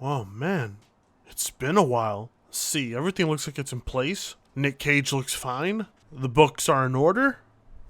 Oh man, it's been a while. Let's see, everything looks like it's in place. Nick Cage looks fine. The books are in order.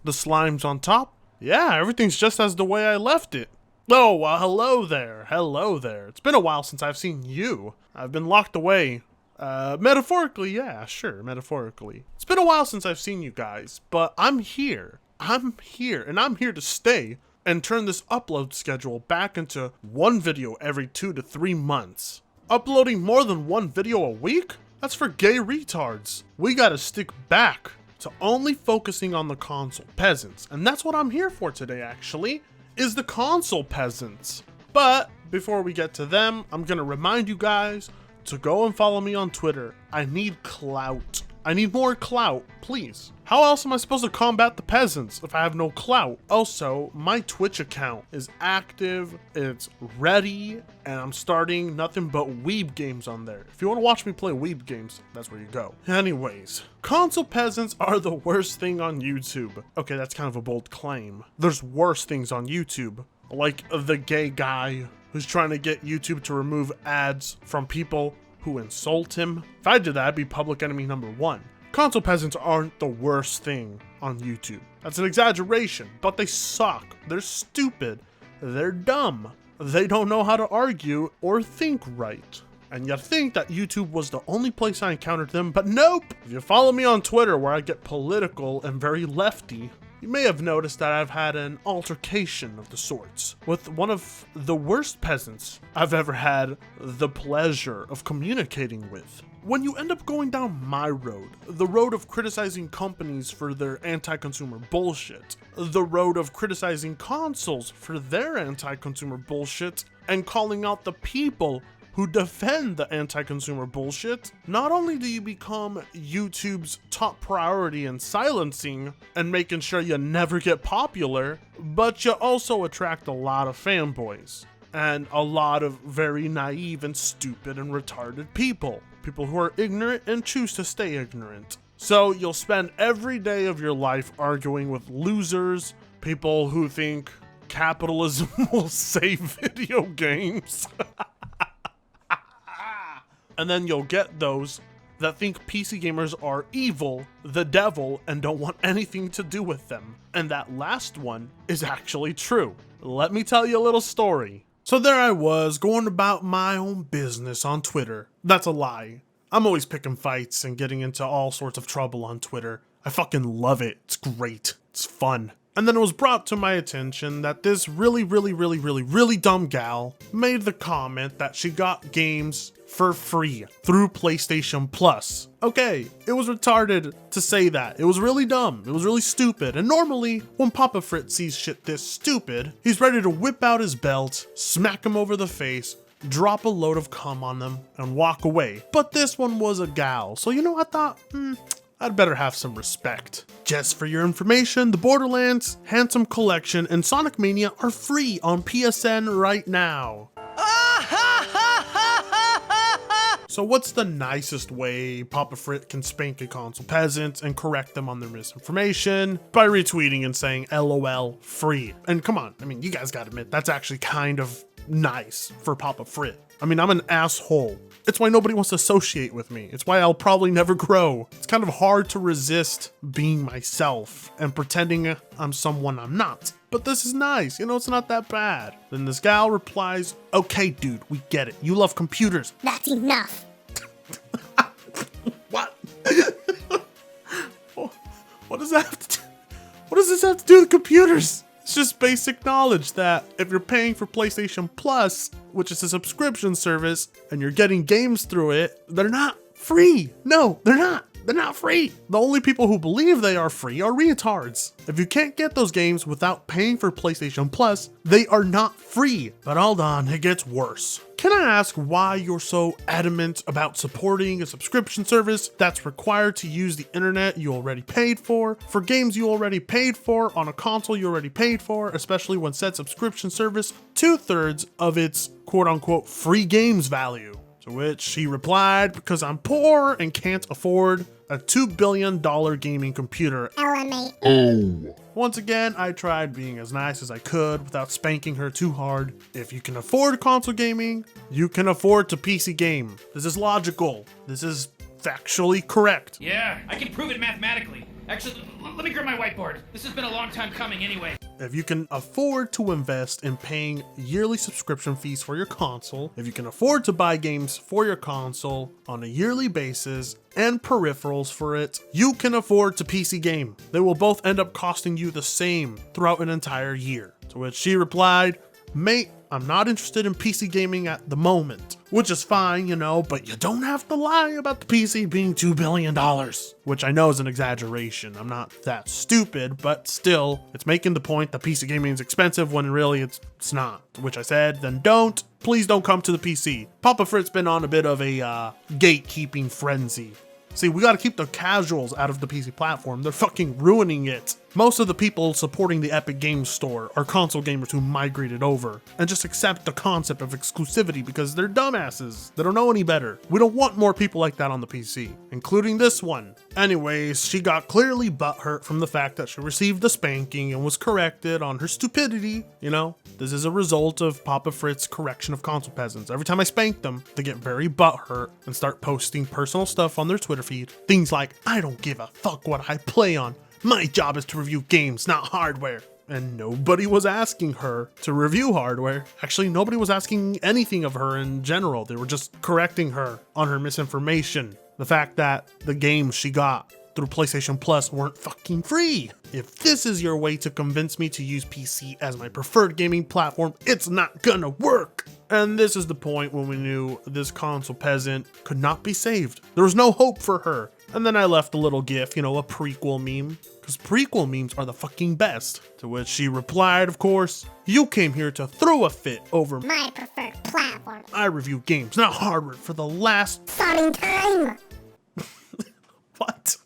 The slime's on top. Yeah, everything's just as the way I left it. Oh, hello there. Hello there. It's been a while since I've seen you. I've been locked away. Metaphorically, yeah, sure, metaphorically. It's been a while since I've seen you guys, but I'm here. I'm here, and I'm here to stay and turn this upload schedule back into one video every 2 to 3 months. Uploading more than one video a week? That's for gay retards. We gotta stick back to only focusing on the console peasants, and that's what I'm here for today actually, is the console peasants. But before we get to them, I'm gonna remind you guys to go and follow me on Twitter. I need clout. I need more clout, please. How else am I supposed to combat the peasants if I have no clout? Also, my Twitch account is active, it's ready, and I'm starting nothing but weeb games on there. If you want to watch me play weeb games, that's where you go. Anyways, console peasants are the worst thing on YouTube. Okay, that's kind of a bold claim. There's worse things on YouTube, like the gay guy who's trying to get YouTube to remove ads from people who insult him. If I did that, I'd be public enemy #1. Console peasants aren't the worst thing on YouTube. That's an exaggeration, but they suck. They're stupid. They're dumb. They don't know how to argue or think right. And you'd think that YouTube was the only place I encountered them, but nope. If you follow me on Twitter where I get political and very lefty, you may have noticed that I've had an altercation of the sorts with one of the worst peasants I've ever had the pleasure of communicating with. When you end up going down my road, the road of criticizing companies for their anti-consumer bullshit, the road of criticizing consoles for their anti-consumer bullshit, and calling out the people who defend the anti-consumer bullshit, not only do you become YouTube's top priority in silencing and making sure you never get popular, but you also attract a lot of fanboys and a lot of very naive and stupid and retarded people. People who are ignorant and choose to stay ignorant. So you'll spend every day of your life arguing with losers, people who think capitalism will save video games. And then you'll get those that think PC gamers are evil, the devil, and don't want anything to do with them. And that last one is actually true. Let me tell you a little story. So there I was, going about my own business on Twitter. That's a lie. I'm always picking fights and getting into all sorts of trouble on Twitter. I fucking love it. It's great. It's fun. And then it was brought to my attention that this really dumb gal made the comment that she got games for free through PlayStation Plus. Okay, it was retarded to say that. It was really dumb. It was really stupid. And normally, when Papa Frit sees shit this stupid, he's ready to whip out his belt, smack him over the face, drop a load of cum on them, and walk away. But this one was a gal. So you know, I thought, I'd better have some respect. Just for your information, the Borderlands, Handsome Collection, and Sonic Mania are free on PSN right now. So what's the nicest way Papa Frit can spank a console peasant and correct them on their misinformation? By retweeting and saying LOL free. And come on, I mean, you guys gotta admit, that's actually kind of nice for Papa Frit. I mean, I'm an asshole. It's why nobody wants to associate with me. It's why I'll probably never grow. It's kind of hard to resist being myself and pretending I'm someone I'm not. But this is nice, you know, it's not that bad. Then this gal replies, okay, dude, we get it. You love computers. That's enough. What? What does that have to do? What does this have to do with computers? It's just basic knowledge that if you're paying for PlayStation Plus, which is a subscription service, and you're getting games through it, they're not free. No, they're not. They're not free. The only people who believe they are free are retards. If you can't get those games without paying for PlayStation Plus, they are not free. But hold on, it gets worse. Can I ask why you're so adamant about supporting a subscription service that's required to use the internet you already paid for games you already paid for, on a console you already paid for, especially when said subscription service 2/3 of its quote-unquote free games value? To which he replied, because I'm poor and can't afford a $2 billion gaming computer. LMA. Oh. Once again, I tried being as nice as I could without spanking her too hard. If you can afford console gaming, you can afford to PC game. This is logical. This is factually correct. Yeah, I can prove it mathematically. Actually, let me grab my whiteboard. This has been a long time coming anyway. If you can afford to invest in paying yearly subscription fees for your console, if you can afford to buy games for your console on a yearly basis and peripherals for it, you can afford to PC game. They will both end up costing you the same throughout an entire year. To which she replied, "Mate, I'm not interested in PC gaming at the moment," which is fine, you know, but you don't have to lie about the PC being $2 billion, which I know is an exaggeration. I'm not that stupid, but still, it's making the point that PC gaming is expensive when really it's not, which I said, then please don't come to the PC. Papa Frit's been on a bit of a gatekeeping frenzy. See, we gotta keep the casuals out of the PC platform. They're fucking ruining it. Most of the people supporting the Epic Games Store are console gamers who migrated over and just accept the concept of exclusivity because they're dumbasses. They don't know any better. We don't want more people like that on the PC, including this one. Anyways, she got clearly butthurt from the fact that she received the spanking and was corrected on her stupidity. You know, this is a result of Papa Frit's correction of console peasants. Every time I spank them, they get very butthurt and start posting personal stuff on their Twitter feed. Things like, "I don't give a fuck what I play on. My job is to review games, not hardware." And nobody was asking her to review hardware. Actually, nobody was asking anything of her in general. They were just correcting her on her misinformation. The fact that the games she got through PlayStation Plus weren't fucking free. If this is your way to convince me to use PC as my preferred gaming platform, it's not gonna work. And this is the point when we knew this console peasant could not be saved. There was no hope for her. And then I left a little gif, you know, a prequel meme, because prequel memes are the fucking best. To which she replied, of course, "You came here to throw a fit over My preferred platform. I review games, not hardware, for the last..." Funny time. What?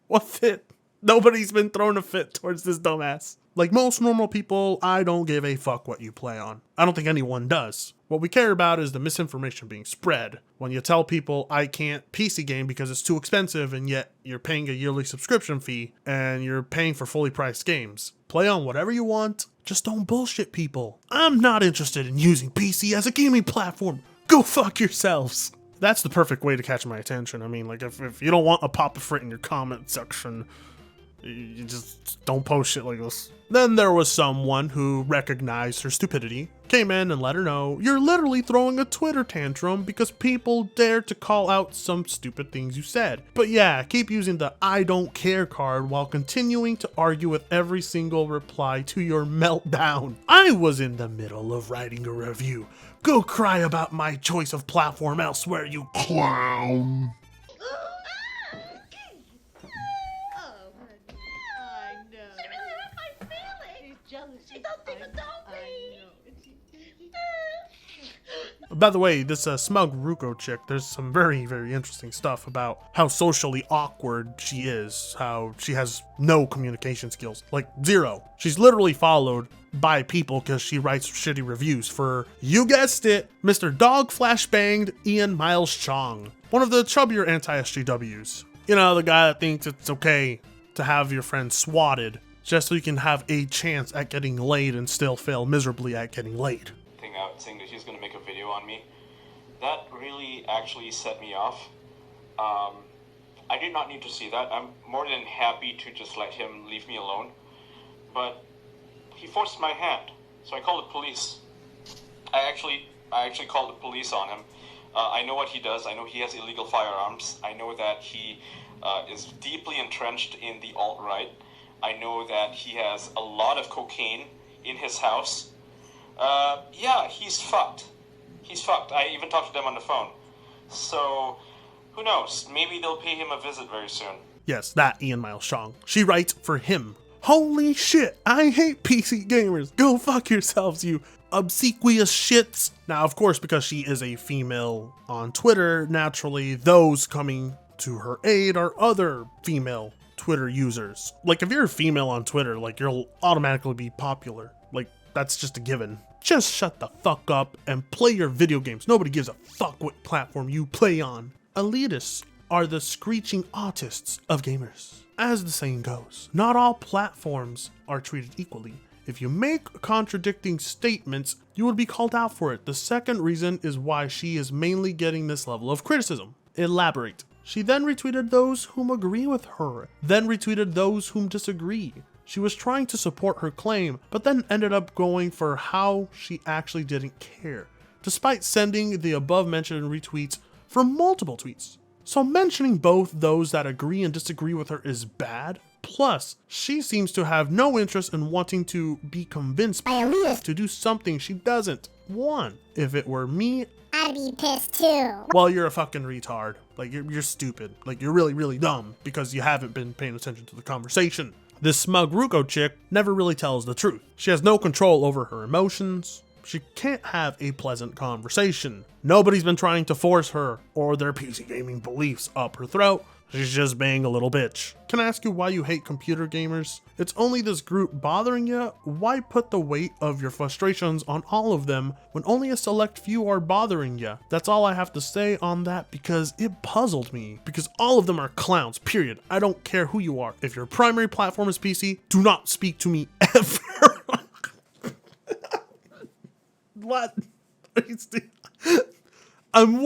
What fit? Nobody's been throwing a fit towards this dumbass. Like most normal people, I don't give a fuck what you play on. I don't think anyone does. What we care about is the misinformation being spread. When you tell people I can't PC game because it's too expensive and yet you're paying a yearly subscription fee and you're paying for fully priced games. Play on whatever you want, just don't bullshit people. I'm not interested in using PC as a gaming platform. Go fuck yourselves. That's the perfect way to catch my attention. I mean, like if you don't want a Papa Frit in your comment section, you just don't post shit like this. Then there was someone who recognized her stupidity, came in and let her know, "You're literally throwing a Twitter tantrum because people dare to call out some stupid things you said. But yeah, keep using the I don't care card while continuing to argue with every single reply to your meltdown. I was in the middle of writing a review. Go cry about my choice of platform elsewhere, you Clown. By the way, this Smugruko chick, there's some very, very interesting stuff about how socially awkward she is, how she has no communication skills, like zero. She's literally followed by people because she writes shitty reviews for, you guessed it, Mr. Dog Flashbanged Ian Miles Cheong, one of the chubbier anti-SJWs. You know, the guy that thinks it's okay to have your friend swatted just so you can have a chance at getting laid and still fail miserably at getting laid. Thing out saying that she's going to make a video on me, that really actually set me off. I did not need to see that. I'm more than happy to just let him leave me alone, but he forced my hand, so I called the police. I actually called the police on him. I know what he does. I know he has illegal firearms. I know that he is deeply entrenched in the alt-right. I know that he has a lot of cocaine in his house. Yeah, he's fucked. He's fucked. I even talked to them on the phone. So, who knows? Maybe they'll pay him a visit very soon. Yes, that Ian Miles Cheong. She writes for him. Holy shit, I hate PC gamers. Go fuck yourselves, you obsequious shits. Now, of course, because she is a female on Twitter, naturally, those coming to her aid are other female Twitter users. Like, if you're a female on Twitter, like, you'll automatically be popular. Like, that's just a given. Just shut the fuck up and play your video games. Nobody gives a fuck what platform you play on. Elitists are the screeching autists of gamers. As the saying goes, not all platforms are treated equally. If you make contradicting statements, you would be called out for it. The second reason is why she is mainly getting this level of criticism. Elaborate. She then retweeted those whom agree with her, then retweeted those whom disagree. She was trying to support her claim, but then ended up going for how she actually didn't care, despite sending the above mentioned retweets for multiple tweets. So mentioning both those that agree and disagree with her is bad. Plus, she seems to have no interest in wanting to be convinced to do something she doesn't want. If it were me, I'd be pissed too. well, you're a fucking retard. Like, you're stupid. Like, you're really, really dumb because you haven't been paying attention to the conversation. This Smugruko chick never really tells the truth. She has no control over her emotions. She can't have a pleasant conversation. Nobody's been trying to force her or their PC gaming beliefs up her throat. She's just being a little bitch. Can I ask you why you hate computer gamers? It's only this group bothering you? Why put the weight of your frustrations on all of them when only a select few are bothering you? That's all I have to say on that because it puzzled me. Because all of them are clowns, period. I don't care who you are. If your primary platform is PC, do not speak to me ever. What? I'm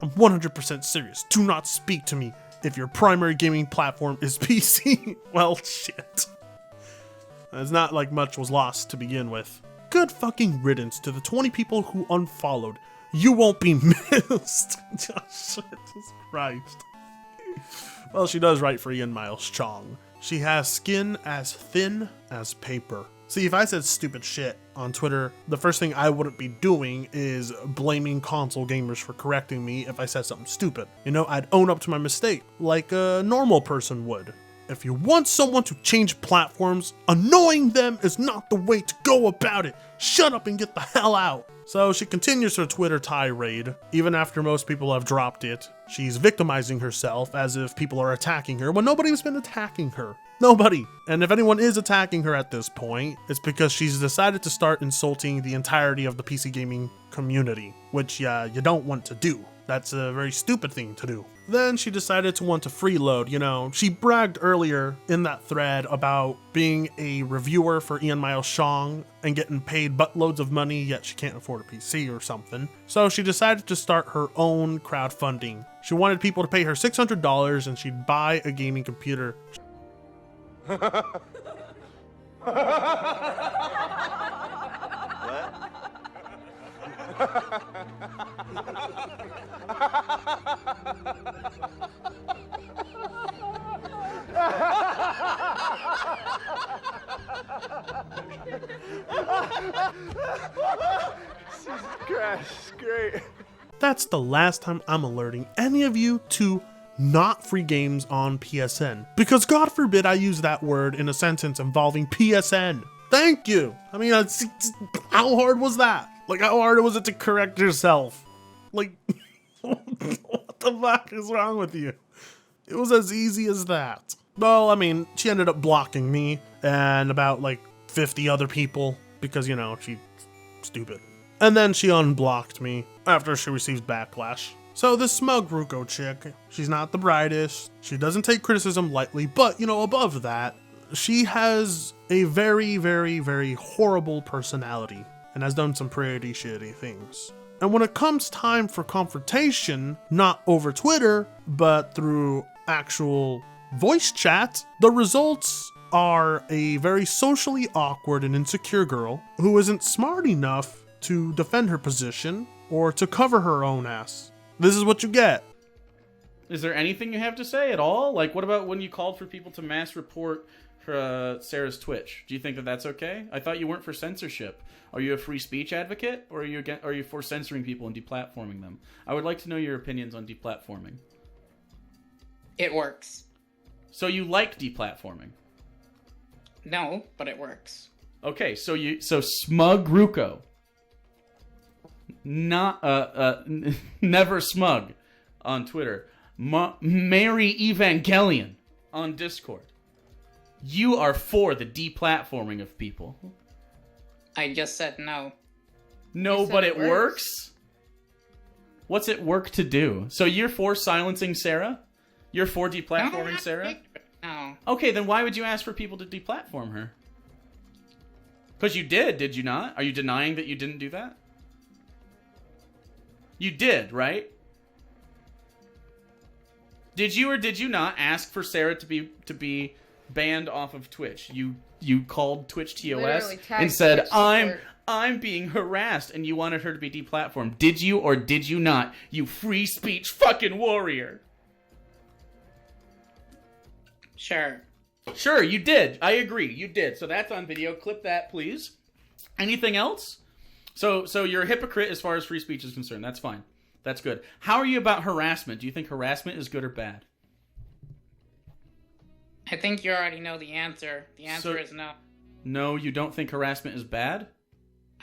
100% serious. Do not speak to me if your primary gaming platform is PC. Well, shit. It's not like much was lost to begin with. Good fucking riddance to the 20 people who unfollowed. You won't be missed. Jesus Christ. Well, she does write for Ian Miles Cheong. She has skin as thin as paper. See, if I said stupid shit on Twitter, the first thing I wouldn't be doing is blaming console gamers for correcting me if I said something stupid. You know, I'd own up to my mistake, like a normal person would. If you want someone to change platforms, annoying them is not the way to go about it. Shut up and get the hell out. So she continues her Twitter tirade. Even after most people have dropped it, she's victimizing herself as if people are attacking her when nobody's been attacking her. Nobody. And if anyone is attacking her at this point, it's because she's decided to start insulting the entirety of the PC gaming community, which you don't want to do. That's a very stupid thing to do. Then she decided to want to freeload, you know. She bragged earlier in that thread about being a reviewer for Ian Miles Cheong and getting paid buttloads of money, yet she can't afford a PC or something. So she decided to start her own crowdfunding. She wanted people to pay her $600 and she'd buy a gaming computer. Crash, great. That's the last time I'm alerting any of you to not free games on PSN. Because God forbid I use that word in a sentence involving PSN. Thank you. I mean, how hard was that? Like, how hard was it to correct yourself? Like, what the fuck is wrong with you? It was as easy as that. Well, I mean, she ended up blocking me and about like 50 other people because, you know, she's stupid. And then she unblocked me after she received backlash. So this Smugruko chick, she's not the brightest. She doesn't take criticism lightly, but, you know, above that, she has a very, very, very horrible personality and has done some pretty shitty things. And when it comes time for confrontation, not over Twitter, but through actual voice chat, the results are a very socially awkward and insecure girl who isn't smart enough to defend her position or to cover her own ass. This is what you get. Is there anything you have to say at all? Like, what about when you called for people to mass report Sarah's Twitch? Do you think that that's okay? I thought you weren't for censorship. Are you a free speech advocate, or are you for censoring people and deplatforming them? I would like to know your opinions on deplatforming. It works. So you like deplatforming? No, but it works. Okay, so Smugruko, not never smug on Twitter, Mary Evangelion on Discord. You are for the deplatforming of people. I just said no. No, but it works? What's it work to do? So you're for silencing Sarah? You're for deplatforming No, Sarah? No. Okay, then why would you ask for people to deplatform her? Because you did you not? Are you denying that you didn't do that? You did, right? Did you or did you not ask for Sarah to be banned off of Twitch? You called Twitch TOS Literally tagged and said, Twitch support. I'm being harassed, and you wanted her to be deplatformed. Did you or did you not? You free speech fucking warrior. Sure. Sure, you did. I agree. You did. So that's on video. Clip that, please. Anything else? So you're a hypocrite as far as free speech is concerned. That's fine. That's good. How are you about harassment? Do you think harassment is good or bad? I think you already know the answer. The answer is no. No, you don't think harassment is bad?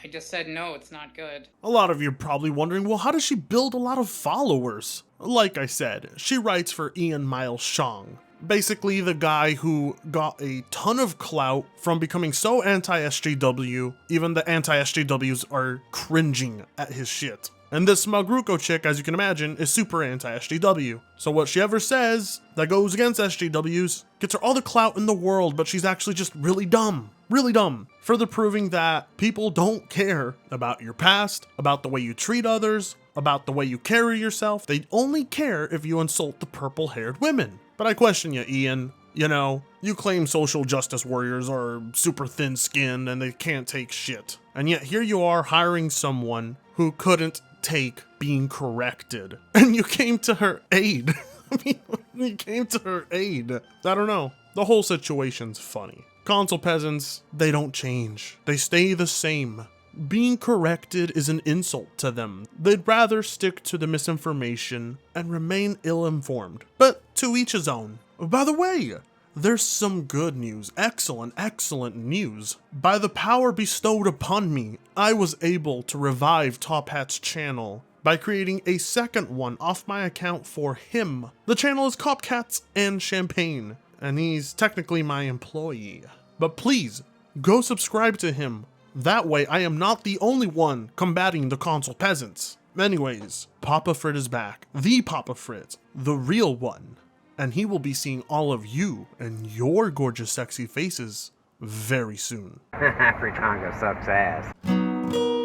I just said no, it's not good. A lot of you are probably wondering, well, how does she build a lot of followers? Like I said, she writes for Ian Miles Cheong. Basically the guy who got a ton of clout from becoming so anti-SJW, even the anti-SJWs are cringing at his shit. And this Smugruko chick, as you can imagine, is super anti-SJW. So what she ever says that goes against SJWs gets her all the clout in the world, but she's actually just really dumb. Really dumb. Further proving that people don't care about your past, about the way you treat others, about the way you carry yourself. They only care if you insult the purple-haired women. But I question you, Ian. You know, you claim social justice warriors are super thin-skinned and they can't take shit. And yet here you are hiring someone who couldn't take being corrected. And you came to her aid. I mean, you came to her aid. I don't know. The whole situation's funny. Console peasants, they don't change. They stay the same. Being corrected is an insult to them. They'd rather stick to the misinformation and remain ill-informed. But to each his own. By the way, there's some good news. Excellent news. By the power bestowed upon me, I was able to revive Top Hat's channel by creating a second one off my account for him. The channel is Copcats and Champagne, and he's technically my employee. But please, go subscribe to him. That way I am not the only one combating the console peasants. Anyways, Papa Frit is back. The Papa Frit, the real one. And he will be seeing all of you and your gorgeous sexy faces very soon. Fritanga sucks ass.